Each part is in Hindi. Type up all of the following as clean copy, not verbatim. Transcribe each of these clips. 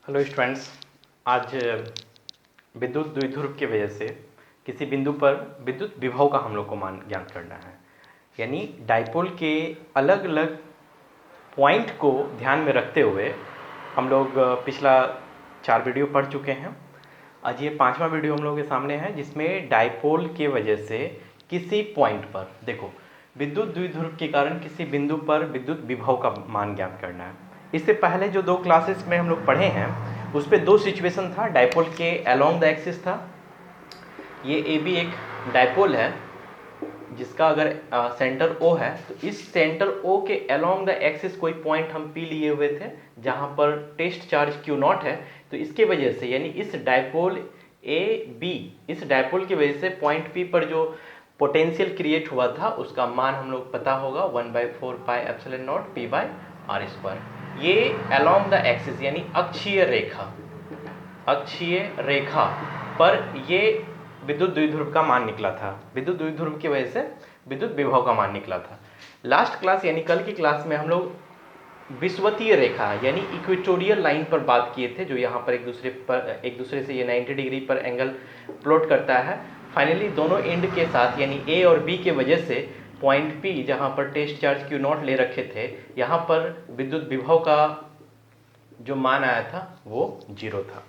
Hello students. आज विद्युत द्विध्रुव की वजह से किसी बिंदु पर विद्युत विभव का हम लोग को मान ज्ञात करना है। यानी डाइपोल के अलग अलग पॉइंट को ध्यान में रखते हुए हम लोग पिछला 4 वीडियो पढ़ चुके हैं। आज ये 5वां वीडियो हम लोग के सामने है, जिसमें डाइपोल के वजह से किसी पॉइंट पर देखो विद्युत द्विध्रुव के कारण किसी बिंदु पर विद्युत विभव का मान ज्ञात करना है। इससे पहले जो 2 क्लासेस में हम लोग पढ़े हैं उस पर 2 सिचुएशन था। डाइपोल के अलोंग द एक्सिस था। ये ए बी एक डाइपोल है जिसका अगर सेंटर O है, तो इस सेंटर O के अलोंग द एक्सिस कोई पॉइंट हम P लिए हुए थे जहां पर टेस्ट चार्ज Q0 है। तो इसके वजह से यानी इस डाइपोल ए बी, इस डाइपोल की वजह से पॉइंट P पर जो पोटेंशियल क्रिएट हुआ था उसका मान हम लोग पता होगा 1/4 pi epsilon not P by R square. ये अलोंग द एक्सिस यानी अक्षीय रेखा पर ये विद्युत द्विध्रुव का मान निकला था। विद्युत द्विध्रुव की वजह से विद्युत विभव का मान निकला था। लास्ट क्लास यानी कल की क्लास में हम लोग विषुवतीय रेखा यानी इक्वेटोरियल लाइन पर बात किए थे, जो यहाँ पर एक दूसरे से ये 90 डिग्री पर एंगल प्लॉट करता है। फाइनली दोनों एंड के साथ यानी ए और बी के वजह से पॉइंट P जहाँ पर टेस्ट चार्ज Q0 ले रखे थे, यहाँ पर विद्युत विभव का जो मान आया था वो 0 था।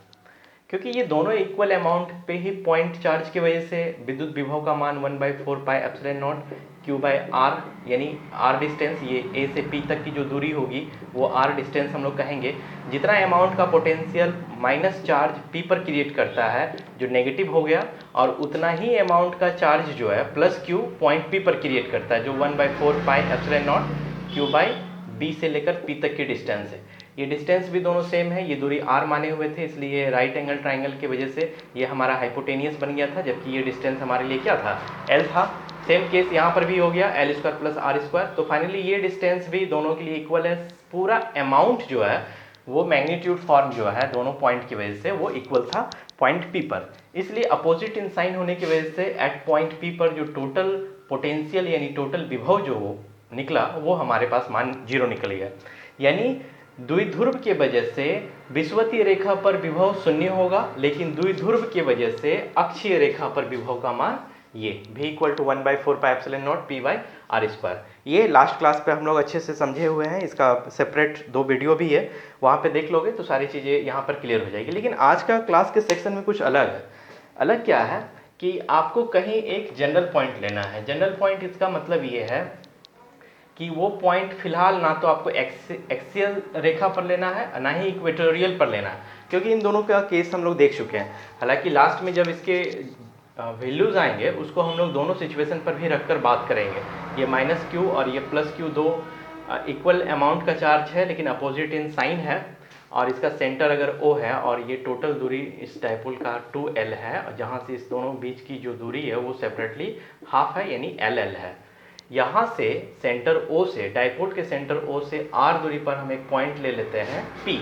क्योंकि ये दोनों इक्वल अमाउंट पे ही पॉइंट चार्ज की वजह से विद्युत विभव का मान 1/4 pi epsilon not Q by R यानी R डिस्टेंस, ये A से P तक की जो दूरी होगी वो R डिस्टेंस हम लोग कहेंगे। जितना अमाउंट का पोटेंशियल माइनस चार्ज P पर क्रिएट करता है जो नेगेटिव हो गया, और उतना ही अमाउंट का चार्ज जो है प्लस Q पॉइंट P पर क्रिएट करता है जो 1/4 pi epsilon not Q by B से लेकर P तक की डिस्टेंस है। ये डिस्टेंस भी दोनों सेम है। ये दूरी R माने हुए थे, इसलिए राइट एंगल ट्राइंगल की वजह से ये हमारा हाइपोटेनियस बन गया था, जबकि ये डिस्टेंस हमारे लिए क्या था, L था। सेम केस यहाँ पर भी हो गया, L² प्लस R²। तो फाइनली ये डिस्टेंस भी दोनों के लिए इक्वल है। पूरा अमाउंट जो है वो मैग्नीट्यूड फॉर्म जो है दोनों पॉइंट की वजह से वो इक्वल था पॉइंट P पर। इसलिए अपोजिट इन साइन होने की वजह से एट पॉइंट P पर जो टोटल पोटेंशियल यानी टोटल विभव जो निकला वो हमारे पास मान 0 निकल गया। यानी द्विध्रुव के वजह से विषुवतीय रेखा पर विभव 0 होगा, लेकिन द्विध्रुव के वजह से अक्षीय रेखा पर विभव का मान ये V = 1/4 pi epsilon not P by R²। ये लास्ट क्लास पे हम लोग अच्छे से समझे हुए हैं। इसका सेपरेट 2 वीडियो भी है, वहाँ पे देख लोगे तो सारी चीज़ें यहाँ पर क्लियर हो जाएगी। लेकिन आज का क्लास के सेक्शन में कुछ अलग है। अलग क्या है कि आपको कहीं एक जनरल पॉइंट लेना है। जनरल पॉइंट इसका मतलब ये है कि वो पॉइंट फिलहाल ना तो आपको एक्सियल रेखा पर लेना है ना ही इक्वेटोरियल पर लेना है, क्योंकि इन दोनों का केस हम लोग देख चुके हैं। हालांकि लास्ट में जब इसके वैल्यूज आएंगे उसको हम लोग दोनों सिचुएशन पर भी रखकर बात करेंगे। ये -Q और ये +Q दो इक्वल अमाउंट का चार्ज है, लेकिन अपोजिट इन साइन है, और इसका सेंटर अगर O है और ये टोटल दूरी इस डाइपोल का 2L है, और जहाँ से इस दोनों बीच की जो दूरी है वो सेपरेटली हाफ है यानी LL है। यहाँ से सेंटर O से, डाइपोल के सेंटर O से R दूरी पर हम एक पॉइंट ले लेते हैं P,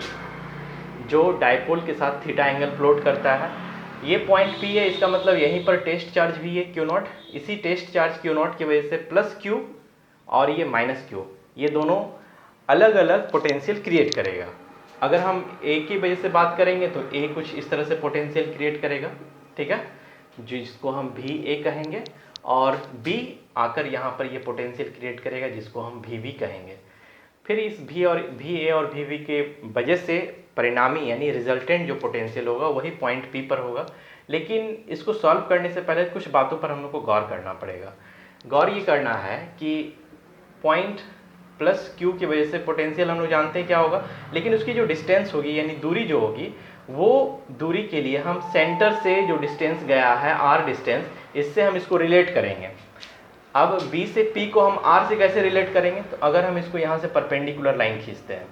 जो डाइपोल के साथ थीटा एंगल प्लॉट करता है। ये पॉइंट P है, इसका मतलब यहीं पर टेस्ट चार्ज भी है Q0। इसी टेस्ट चार्ज Q0 की वजह से प्लस Q और ये -Q, ये दोनों अलग अलग पोटेंशियल क्रिएट करेगा। अगर हम A की वजह से बात करेंगे तो A कुछ इस तरह से पोटेंशियल क्रिएट करेगा, ठीक है, जिसको हम VA कहेंगे, और B आकर यहाँ पर ये पोटेंशियल क्रिएट करेगा जिसको हम VB कहेंगे। फिर इस VA और VB के वजह से परिणामी यानी रिजल्टेंट जो पोटेंशियल होगा वही पॉइंट P पर होगा। लेकिन इसको सॉल्व करने से पहले कुछ बातों पर हम लोग को गौर करना पड़ेगा। गौर ये करना है कि पॉइंट +Q की वजह से पोटेंशियल हम लोग जानते हैं क्या होगा, लेकिन उसकी जो डिस्टेंस होगी यानी दूरी जो होगी, वो दूरी के लिए हम सेंटर से जो डिस्टेंस गया है R डिस्टेंस, इससे हम इसको रिलेट करेंगे। अब B से P को हम R से कैसे रिलेट करेंगे, तो अगर हम इसको यहाँ से परपेंडिकुलर लाइन खींचते हैं,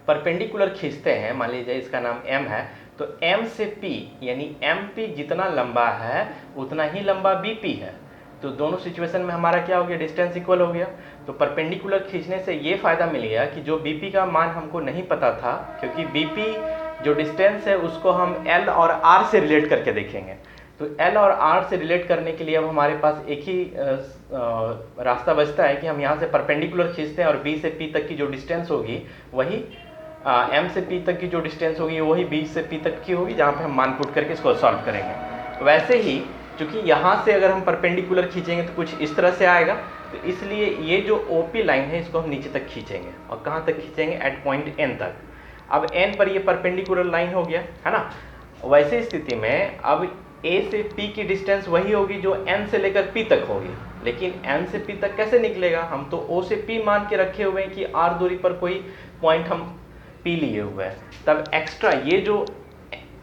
परपेंडिकुलर खींचते हैं, मान लीजिए इसका नाम M है, तो M से P यानी MP जितना लंबा है उतना ही लंबा BP है। तो दोनों सिचुएशन में हमारा क्या हो गया, डिस्टेंस इक्वल हो गया। तो परपेंडिकुलर खींचने से ये फायदा मिल गया कि जो BP का मान हमको नहीं पता था, क्योंकि BP जो डिस्टेंस है उसको हम L और R से रिलेट करके देखेंगे। तो L और R से रिलेट करने के लिए अब हमारे पास एक ही रास्ता बचता है कि हम यहाँ से परपेंडिकुलर खींचते हैं और B से P तक की जो डिस्टेंस होगी वही m से p तक की जो डिस्टेंस होगी वही b से p तक की होगी, जहाँ पे हम मान पुट करके इसको सॉल्व करेंगे। वैसे ही चूंकि यहाँ से अगर हम परपेंडिकुलर खींचेंगे तो कुछ इस तरह से आएगा, तो इसलिए ये जो OP लाइन है इसको हम नीचे तक खींचेंगे, और कहाँ तक खींचेंगे, एट पॉइंट n तक। अब n पर ये परपेंडिकुलर लाइन हो गया है ना। वैसे स्थिति में अब A से P की डिस्टेंस वही होगी जो n से लेकर P तक होगी, लेकिन n से P तक कैसे निकलेगा, हम तो O से P मान के रखे हुए हैं कि r दूरी पर कोई पॉइंट हम P लिए हुए हैं। तब एक्स्ट्रा ये जो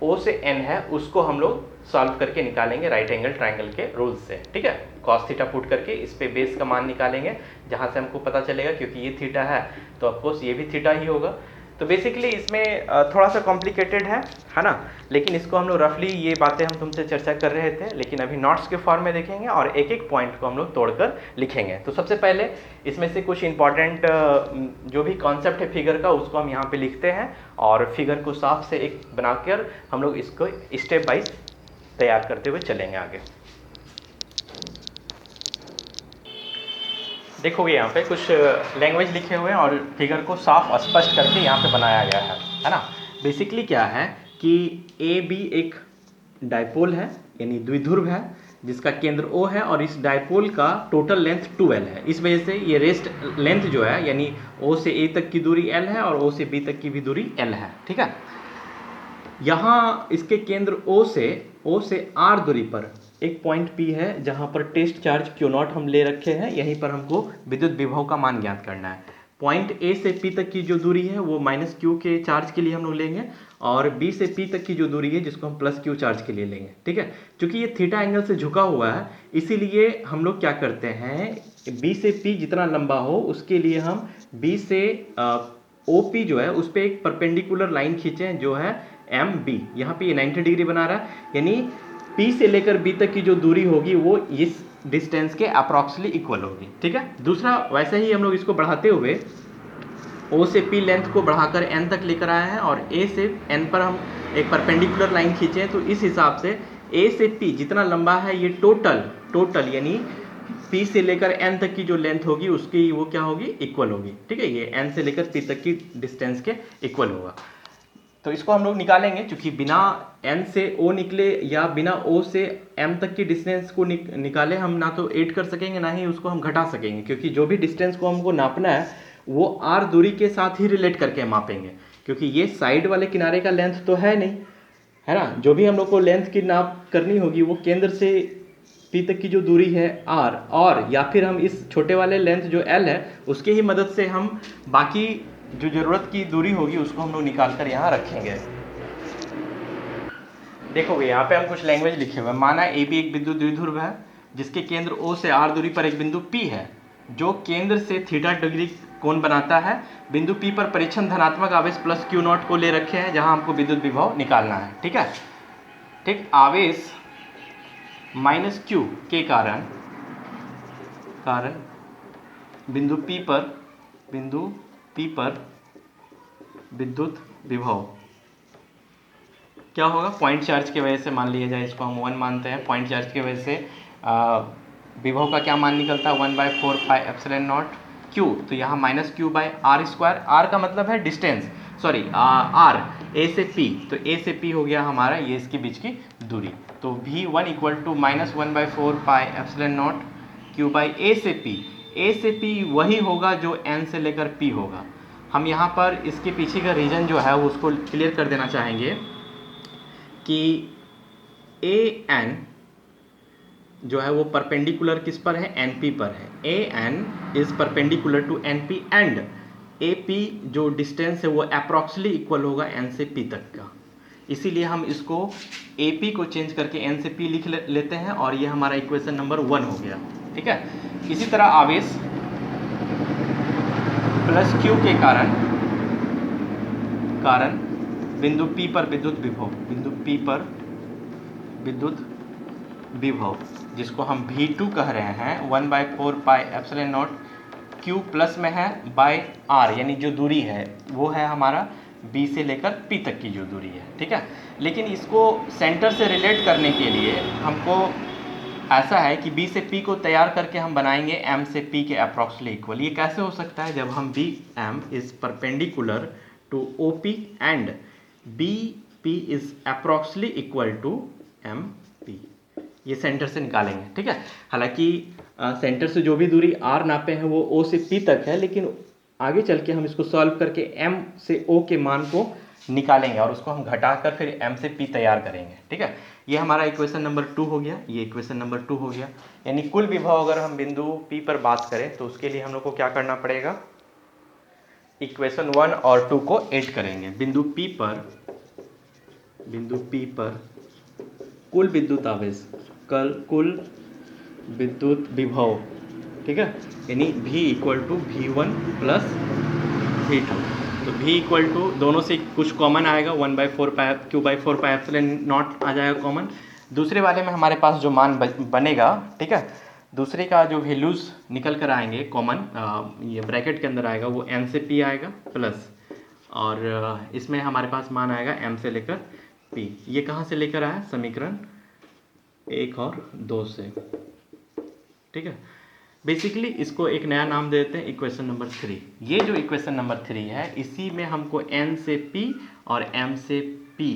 O से n है उसको हम लोग सॉल्व करके निकालेंगे राइट एंगल ट्रायंगल के रूल से, ठीक है। cos थीटा पुट करके इस पे बेस का मान निकालेंगे, जहाँ से हमको पता चलेगा, क्योंकि ये थीटा है तो ऑफकोर्स ये भी थीटा ही होगा। तो बेसिकली इसमें थोड़ा सा कॉम्प्लिकेटेड है ना, लेकिन इसको हम लोग रफली ये बातें हम तुमसे चर्चा कर रहे थे, लेकिन अभी नोट्स के फॉर्म में देखेंगे और एक एक पॉइंट को हम लोग तोड़कर लिखेंगे। तो सबसे पहले इसमें से कुछ इंपॉर्टेंट जो भी कॉन्सेप्ट है फिगर का उसको हम यहाँ पे लिखते हैं, और फिगर को साफ से एक बनाकर हम लोग इसको स्टेप बाय तैयार करते हुए चलेंगे आगे। देखोगे यहाँ पे कुछ लैंग्वेज लिखे हुए हैं और फिगर को साफ स्पष्ट करके यहाँ पे बनाया गया है ना। बेसिकली क्या है कि ए बी एक डायपोल है, यानी द्विध्रुव है, जिसका केंद्र O है, और इस डायपोल का टोटल लेंथ 2L है। इस वजह से ये रेस्ट लेंथ जो है, यानी O से A तक की दूरी L है और O से B तक की भी दूरी L है, ठीक है। यहाँ इसके केंद्र O से R दूरी पर एक पॉइंट P है, जहाँ पर टेस्ट चार्ज Q0 हम ले रखे हैं। यहीं पर हमको विद्युत विभव का मान ज्ञात करना है। पॉइंट A से P तक की जो दूरी है वो -Q के चार्ज के लिए हम लोग लेंगे, और B से P तक की जो दूरी है जिसको हम +Q चार्ज के लिए लेंगे, ठीक है। क्योंकि ये थीटा एंगल से झुका हुआ है, इसीलिए हम लोग क्या करते हैं, B से P जितना लंबा हो उसके लिए हम B से OP जो है उस पर एक परपेंडिकुलर लाइन खींचें जो है MB। यहाँ पे ये 90 डिग्री बना रहा है, यानी P से लेकर B तक की जो दूरी होगी वो इस डिस्टेंस के अप्रॉक्सली इक्वल होगी, ठीक है। दूसरा, वैसे ही हम लोग इसको बढ़ाते हुए O से P लेंथ को बढ़ाकर N तक लेकर आए हैं, और A से N पर हम एक परपेंडिकुलर लाइन खींचे, तो इस हिसाब से A से P जितना लंबा है ये टोटल यानी P से लेकर N तक की जो लेंथ होगी उसकी वो क्या होगी, इक्वल होगी, ठीक है। ये N से लेकर P तक की डिस्टेंस के इक्वल होगा। तो इसको हम लोग निकालेंगे, क्योंकि बिना N से O निकले या बिना O से M तक की डिस्टेंस को निकाले हम ना तो ऐड कर सकेंगे ना ही उसको हम घटा सकेंगे, क्योंकि जो भी डिस्टेंस को हमको नापना है वो R दूरी के साथ ही रिलेट करके मापेंगे, क्योंकि ये साइड वाले किनारे का लेंथ तो है नहीं, है ना। जो भी हम लोग को लेंथ की नाप करनी होगी वो केंद्र से P तक की जो दूरी है R, और या फिर हम इस छोटे वाले लेंथ जो L है उसके ही मदद से हम बाकी जो जरूरत की दूरी होगी उसको हम लोग निकाल कर यहाँ रखेंगे। देखोगे यहाँ पे हम कुछ लैंग्वेज लिखे हुए हैं। माना AB एक बिंदु द्विध्रुव है जिसके केंद्र O से R दूरी पर एक बिंदु P है, जो केंद्र से थीटा डिग्री कोण बनाता है। बिंदु P पर परीक्षण धनात्मक आवेश +Q0 को ले रखे हैं, जहां हमको विद्युत विभव निकालना है, ठीक है। ठीक, आवेश -Q के कारण बिंदु P पर विद्युत विभव क्या होगा, पॉइंट चार्ज की वजह से मान लिया जाए, इसको हम 1 मानते हैं। पॉइंट चार्ज की वजह से विभव का क्या मान निकलता है, 1/4πε0 Q। तो यहाँ -Q/r², r का मतलब है डिस्टेंस, सॉरी r, A से P, तो A से P हो गया हमारा ये इसके बीच की दूरी। तो V1 = -1/4πε0 Q/A से P। A से P वही होगा जो N से लेकर P होगा। हम यहाँ पर इसके पीछे का रीजन जो है वो उसको क्लियर कर देना चाहेंगे कि AN जो है वो परपेंडिकुलर किस पर है, NP पर है। AN is perpendicular to NP and AP जो डिस्टेंस है वो अप्रॉक्सली इक्वल होगा N से P तक का। इसीलिए हम इसको AP को चेंज करके N से P लिख लेते हैं, और ये हमारा इक्वेशन नंबर 1 हो गया, ठीक है। इसी तरह आवेश +Q के कारण बिंदु P पर विद्युत विभव जिसको हम V2 कह रहे हैं, 1/4πε0 Q प्लस में है बाय R, यानी जो दूरी है वो है हमारा B से लेकर P तक की जो दूरी है, ठीक है। लेकिन इसको सेंटर से रिलेट करने के लिए हमको ऐसा है कि B से P को तैयार करके हम बनाएंगे M से P के अप्रॉक्सली इक्वल। ये कैसे हो सकता है, जब हम BM is perpendicular to OP and BP is approximately equal to MP। ये सेंटर से निकालेंगे, ठीक है। हालांकि सेंटर से जो भी दूरी R नापे हैं वो O से P तक है, लेकिन आगे चल के हम इसको सॉल्व करके M से O के मान को निकालेंगे और उसको हम घटाकर फिर M से P तैयार करेंगे, ठीक है। ये हमारा इक्वेशन नंबर 2 हो गया, ये इक्वेशन नंबर 2 हो गया। यानी कुल विभव अगर हम बिंदु P पर बात करें तो उसके लिए हम लोग को क्या करना पड़ेगा, इक्वेशन 1 और 2 को ऐड करेंगे। बिंदु P पर कुल विद्युत आवेश, कुल विद्युत विभव, ठीक है, यानी V equal to V1 plus V2। तो V इक्वल टू दोनों से कुछ कॉमन आएगा, 1/4 Q/4 एप्सिलॉन नॉट आ जाएगा कॉमन। दूसरे वाले में हमारे पास जो मान बनेगा, ठीक है, दूसरे का जो वैल्यूज़ निकल कर आएंगे कॉमन, ये ब्रैकेट के अंदर आएगा, वो M से P आएगा प्लस, और इसमें हमारे पास मान आएगा M से लेकर P। ये कहाँ से लेकर आया, समीकरण 1 और 2 से, ठीक है। बेसिकली इसको एक नया नाम दे देते हैं, इक्वेशन नंबर 3। ये जो इक्वेशन नंबर 3 है, इसी में हमको N से P और M से P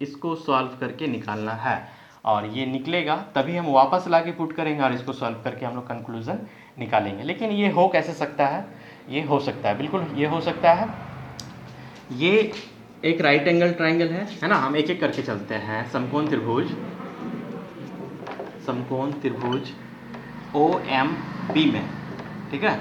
इसको सॉल्व करके निकालना है, और ये निकलेगा तभी हम वापस ला के पुट करेंगे और इसको सॉल्व करके हम लोग कंक्लूजन निकालेंगे। लेकिन ये हो कैसे सकता है, ये हो सकता है, बिल्कुल ये हो सकता है। ये एक राइट एंगल ट्राइंगल है ना। हम एक एक करके चलते हैं। समकोण त्रिभुज OMB में, ठीक है,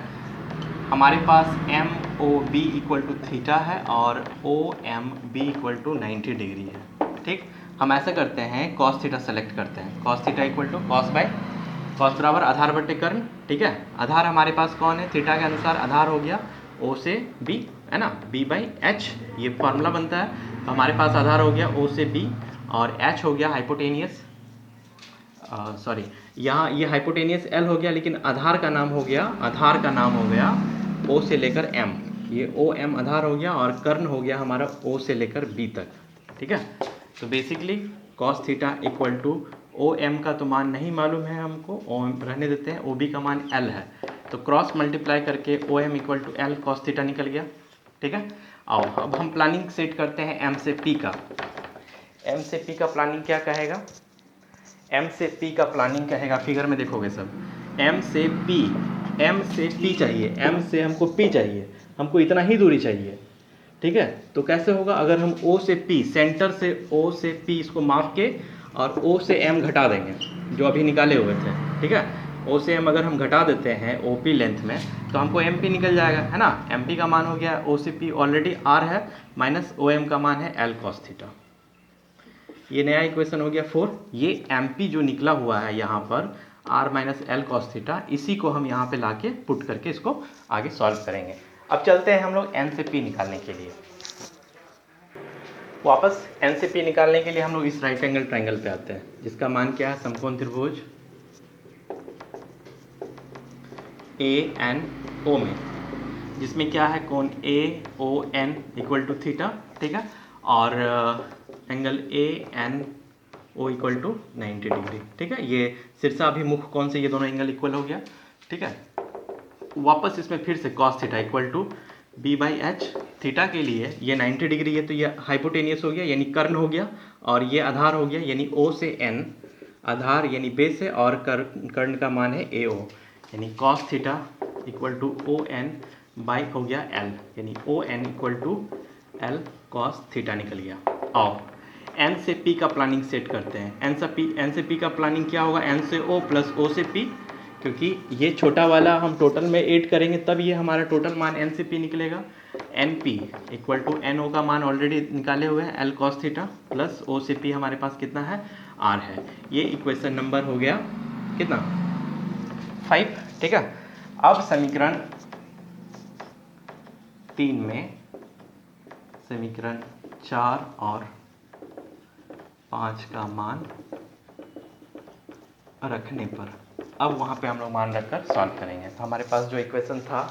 हमारे पास MOB इक्वल टू थीटा है और OMB इक्वल टू 90 डिग्री है, ठीक। हम ऐसा करते हैं, cos थीटा सेलेक्ट करते हैं। cos theta equal to cos बराबर आधार बटे कर्ण, ठीक है। आधार हमारे पास कौन है, थीटा के अनुसार आधार हो गया O से B, है ना, B/H, ये फॉर्मूला बनता है। तो हमारे पास आधार हो गया O से B और H हो गया हाइपोटेनियस, सॉरी, यहाँ ये हाइपोटेनियस L हो गया, लेकिन आधार का नाम हो गया O से लेकर M, ये OM आधार हो गया, और कर्ण हो गया हमारा O से लेकर B तक, ठीक है। तो basically cos theta equal to OM का तो मान नहीं मालूम है हमको, OM रहने देते हैं, OB का मान L है, तो क्रॉस मल्टीप्लाई करके OM equal to L cos theta निकल गया, ठीक है। आओ अब हम प्लानिंग सेट करते हैं M से P का। M से P का प्लानिंग क्या कहेगा, M से P का प्लानिंग कहेगा, फिगर में देखोगे सब, M से P चाहिए, M से हमको P चाहिए, हमको इतना ही दूरी चाहिए, ठीक है। तो कैसे होगा, अगर हम O से P, सेंटर से O से P इसको माप के और O से M घटा देंगे, जो अभी निकाले हुए थे, ठीक है। O से M अगर हम घटा देते हैं OP लेंथ में, तो हमको MP निकल जाएगा, है ना। MP का मान हो गया O से P ऑलरेडी R है, माइनस OM का मान है L cos थीटा। ये नया इक्वेशन हो गया 4। ये MP जो निकला हुआ है यहाँ पर R minus L cos theta, इसी को हम यहाँ पे लाके पुट करके इसको आगे सॉल्व करेंगे। अब चलते हैं हम लोग N से P निकालने के लिए। वापस N से P निकालने के लिए हम लोग इस राइट एंगल ट्राइंगल पे आते हैं, जिसका मान क्या है, समकोण त्रिभुज ANO में, जिसमें क्या है, कोण AON इक्वल टू थीटा, ठीक है, और angle ANO equal to 90 degree, ठीक है। ये शीर्षाभिमुख कोण से ये दोनों एंगल इक्वल हो गया, ठीक है। वापस इसमें फिर से cos theta equal to B/H, theta के लिए ये 90 डिग्री है, तो ये हाइपोटेनियस हो गया, यानी कर्ण हो गया, और ये आधार हो गया, यानी O से N, आधार यानी बेस है, और कर्ण का मान है AO, यानी cos theta equal to ON by हो गया L, यानी ON equal to L cos theta निकल गया। आओ N से P का प्लानिंग सेट करते हैं। N से P का प्लानिंग क्या होगा, N से O प्लस O से P, क्योंकि ये छोटा वाला हम टोटल में ऐड करेंगे तब ये हमारा टोटल मान N से P निकलेगा। NP इक्वल टू NO का मान ऑलरेडी निकाले हुए हैं, L cos theta plus O से P हमारे पास कितना है, R है। ये इक्वेशन नंबर हो गया कितना, 5, ठीक है। अब समीकरण 3 में समीकरण 4 और 5 का मान रखने पर, अब वहाँ पे हम लोग मान रखकर सॉल्व करेंगे। तो हमारे पास जो इक्वेशन था,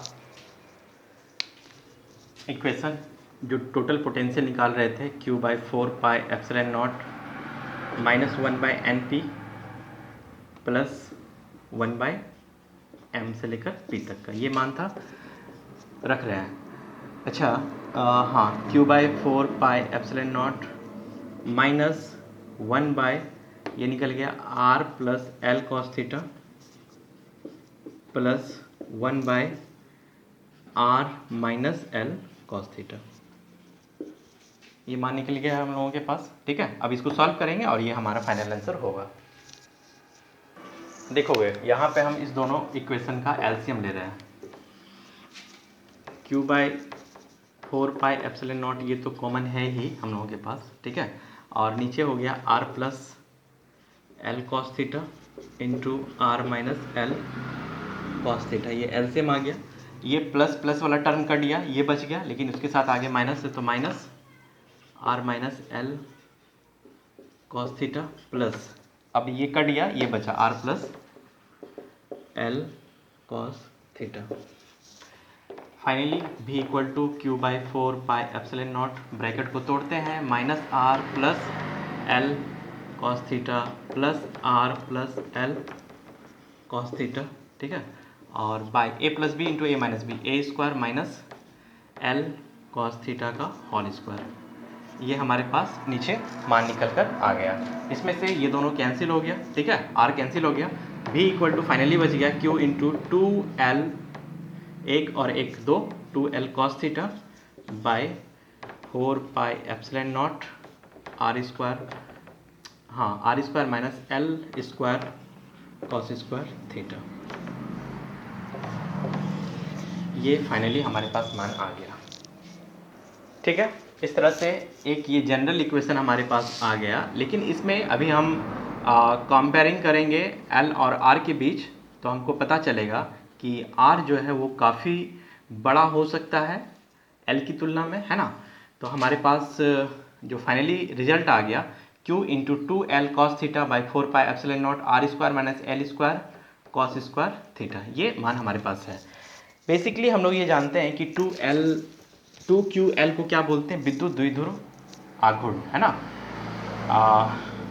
इक्वेशन जो टोटल पोटेंशियल निकाल रहे थे, Q/4 pi epsilon not minus 1/NP plus 1/M से लेकर P तक का ये मान था, रख रहे हैं। अच्छा, हाँ, क्यू बाई 4πε0 माइनस 1 बाय ये निकल गया r plus L cos theta plus 1 by r minus L cos theta. ये मान निकल गया है हम लोगों के पास। ठीक है, अब इसको सॉल्व करेंगे और ये हमारा फाइनल आंसर होगा। देखोगे यहाँ पे हम इस दोनों इक्वेशन का एलसीएम ले रहे हैं। क्यू बाई 4πε0 ये तो कॉमन है ही हम लोगों के पास। ठीक है, और नीचे हो गया r plus L cos theta into R minus L cos theta. ये एलसीएम आ गया। ये प्लस प्लस वाला टर्म कट गया, ये बच गया, लेकिन उसके साथ आगे माइनस है तो minus R minus L cos theta plus, अब ये कट गया, ये बचा R plus L cos theta. Finally v equal to Q by 4πε0 bracket को तोड़ते हैं, minus R plus L cos theta plus R plus L cos theta. ठीक है, और by A plus B into A minus B, A square minus L cos theta का होल स्क्वायर। ये हमारे पास नीचे मान निकल कर आ गया। इसमें से ये दोनों कैंसिल हो गया। ठीक है, आर कैंसिल हो गया, v इक्वल टू फाइनली बच गया q इंटू 2l, एक और एक दो, 2l cos theta by 4πε0 R square, हाँ R square minus L square cos square theta. ये फाइनली हमारे पास मान आ गया। ठीक है, इस तरह से एक ये जनरल इक्वेशन हमारे पास आ गया। लेकिन इसमें अभी हम कंपेयरिंग करेंगे L और R के बीच, तो हमको पता चलेगा कि R जो है वो काफ़ी बड़ा हो सकता है L की तुलना में, है ना। तो हमारे पास जो फाइनली रिजल्ट आ गया Q into 2L cos theta by 4πε0 R square minus L square cos square theta, ये मान हमारे पास है। बेसिकली हम लोग ये जानते हैं कि 2QL को क्या बोलते हैं, विद्युत द्विध्रुव आघूर्ण, है ना।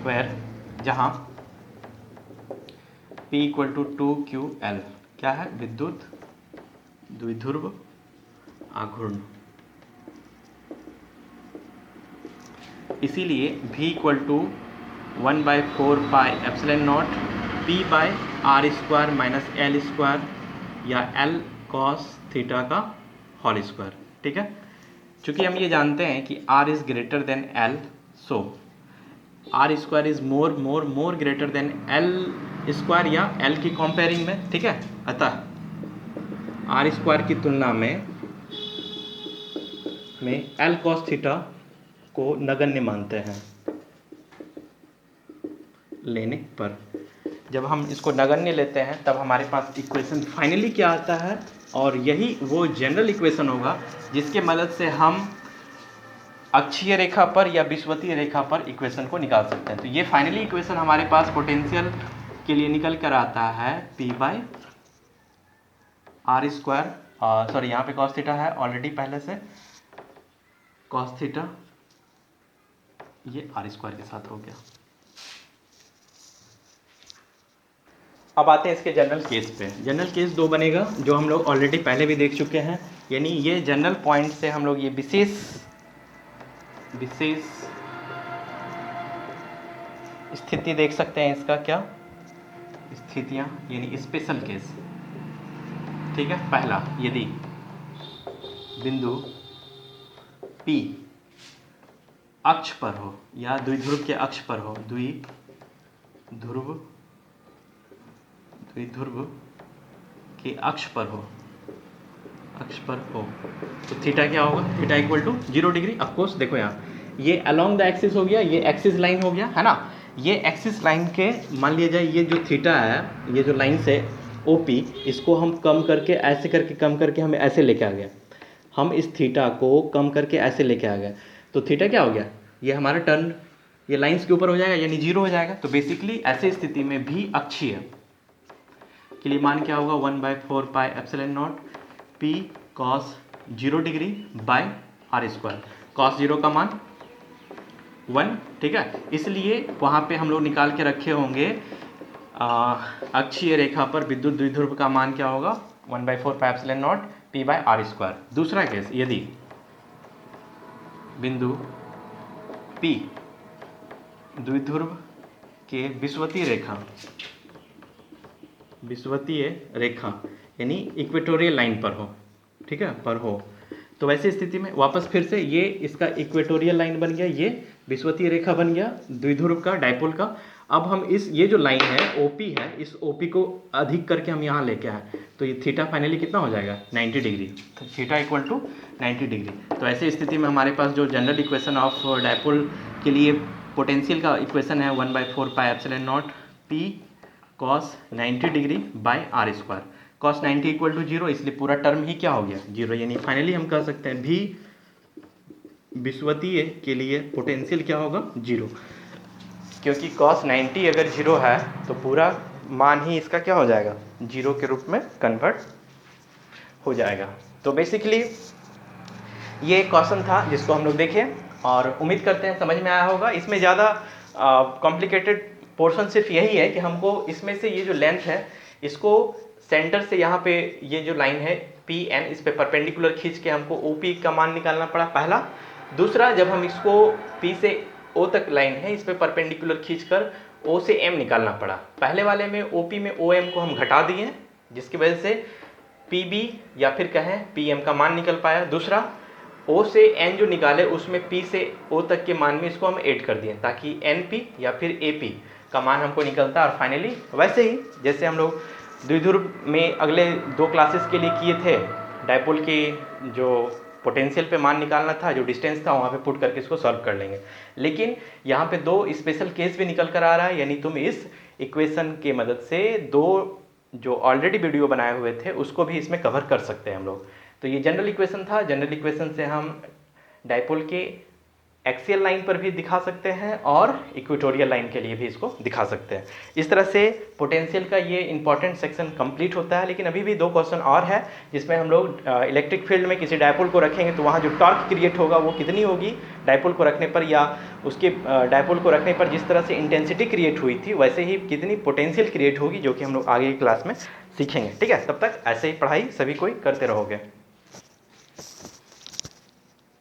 वेयर जहाँ P इक्वल टू 2QL क्या है, विद्युत द्विध्रुव आघूर्ण। इसीलिए V equal to 1/4πε0 P by R square minus L square या L कॉस थीटा का होल स्क्वायर। ठीक है, चूँकि हम ये जानते हैं कि R is greater than L, so R square is more greater than L square या L की कंपेयरिंग में। ठीक है, अतः आर स्क्वायर की तुलना में L कॉस थीटा को नगण्य मानते हैं लेने पर। जब हम इसको नगण्य लेते हैं तब हमारे पास इक्वेशन फाइनली क्या आता है, और यही वो जनरल इक्वेशन होगा जिसके मदद से हम अक्षीय रेखा पर या विषुवतीय रेखा पर इक्वेशन को निकाल सकते हैं। तो ये फाइनली इक्वेशन हमारे पास पोटेंशियल के लिए निकल कर आता है P by R square, sorry यहाँ पे कॉस थीटा है ऑलरेडी पहले से, कॉस थीटा ये आर स्क्वायर के साथ हो गया। अब आते हैं इसके जनरल केस पे। जनरल केस दो बनेगा जो हम लोग ऑलरेडी पहले भी देख चुके हैं, यानी ये जनरल पॉइंट से हम लोग ये विशेष स्थिति देख सकते हैं। इसका क्या स्थितियां, यानी स्पेशल केस। ठीक है, पहला, यदि बिंदु P अक्ष पर हो या द्विध्रुव के अक्ष पर हो, द्विध्रुव के अक्ष पर हो, तो थीटा क्या होगा, theta equal to 0 degree. Of course देखो यहाँ ये अलोंग द एक्सिस हो गया, ये एक्सिस लाइन हो गया, है ना। ये एक्सिस लाइन के मान लिया जाए ये जो थीटा है, ये जो लाइन से OP, इसको हम कम करके ऐसे करके कम करके हमें ऐसे लेके आ गया। हम इस थीटा को कम करके ऐसे लेके आ गए, तो थीटा क्या हो गया, ये हमारा टर्न ये लाइंस के ऊपर हो जाएगा, यानी 0 हो जाएगा। तो बेसिकली ऐसे स्थिति में भी अक्षीय के लिए मान क्या होगा, 1/4πε0 P cos 0 degree by R square. cos 0 का मान 1। ठीक है, इसलिए वहाँ पे हम लोग निकाल के रखे होंगे अक्षीय रेखा पर विद्युत द्विध्रुव का मान क्या होगा, 1/4πε0 P बाय आर स्क्वायर। दूसरा केस, यदि बिंदु P द्विध्रुव के विषुवतीय रेखा यानी इक्वेटोरियल लाइन पर हो, ठीक है, पर हो, तो वैसी स्थिति में वापस फिर से ये इसका इक्वेटोरियल लाइन बन गया, ये विषुवतीय रेखा बन गया द्विध्रुव का, डायपोल का। अब हम ये जो लाइन है OP है, इस OP को अधिक करके हम यहाँ लेके आए, तो ये थीटा फाइनली कितना हो जाएगा 90 डिग्री, तो थीटा इक्वल टू 90 डिग्री। तो ऐसी स्थिति में हमारे पास जो जनरल इक्वेशन ऑफ डायपोल के लिए पोटेंशियल का इक्वेशन है 1/4 pi epsilon not P cos 90 degree by r square. cos 90 equal to 0, इसलिए पूरा टर्म ही क्या हो गया 0, यानी फाइनली हम कह सकते हैं भी विषुवतीय के लिए पोटेंशियल क्या होगा 0, क्योंकि cos 90 अगर 0 है तो पूरा मान ही इसका क्या हो जाएगा 0 के रूप में कन्वर्ट हो जाएगा। तो बेसिकली ये क्वेश्चन था जिसको हम लोग देखे और उम्मीद करते हैं समझ में आया होगा। इसमें ज़्यादा कॉम्प्लिकेटेड पोर्शन सिर्फ यही है कि हमको इसमें से ये जो लेंथ है इसको सेंटर से यहाँ पे ये जो लाइन है PN, इस पे परपेंडिकुलर खींच के हमको OP का मान निकालना पड़ा पहला। दूसरा, जब हम इसको P से O तक लाइन है इस पे परपेंडिकुलर खींचकर O से M निकालना पड़ा। पहले वाले में OP में OM को हम घटा दिए, जिसकी वजह से PB या फिर कहें PM का मान निकल पाया। दूसरा, O से N जो निकाले उसमें P से O तक के मान में इसको हम ऐड कर दिए ताकि NP या फिर AP का मान हमको निकलता है। और फाइनली वैसे ही जैसे हम लोग द्विध्रुव में अगले 2 क्लासेस के लिए किए थे, डायपोल के जो पोटेंशियल पे मान निकालना था, जो डिस्टेंस था वहाँ पे पुट करके इसको सॉल्व कर लेंगे। लेकिन यहाँ पे 2 स्पेशल केस भी निकल कर आ रहा है, यानी तुम इस इक्वेशन के मदद से 2 जो ऑलरेडी वीडियो बनाए हुए थे उसको भी इसमें कवर कर सकते हैं हम लोग। तो ये जनरल इक्वेशन था, जनरल इक्वेशन से हम डायपोल के एक्सियल लाइन पर भी दिखा सकते हैं और इक्वेटोरियल लाइन के लिए भी इसको दिखा सकते हैं। इस तरह से पोटेंशियल का ये इंपॉर्टेंट सेक्शन कंप्लीट होता है। लेकिन अभी भी 2 क्वेश्चन और है जिसमें हम लोग इलेक्ट्रिक फील्ड में किसी डायपोल को रखेंगे तो वहाँ जो टॉर्क क्रिएट होगा वो कितनी होगी डायपोल को रखने पर, या उसके डायपोल को रखने पर जिस तरह से इंटेंसिटी क्रिएट हुई थी वैसे ही कितनी पोटेंशियल क्रिएट होगी, जो कि हम लोग आगे की क्लास में सीखेंगे। ठीक है, तब तक ऐसे ही पढ़ाई सभी कोई करते रहोगे।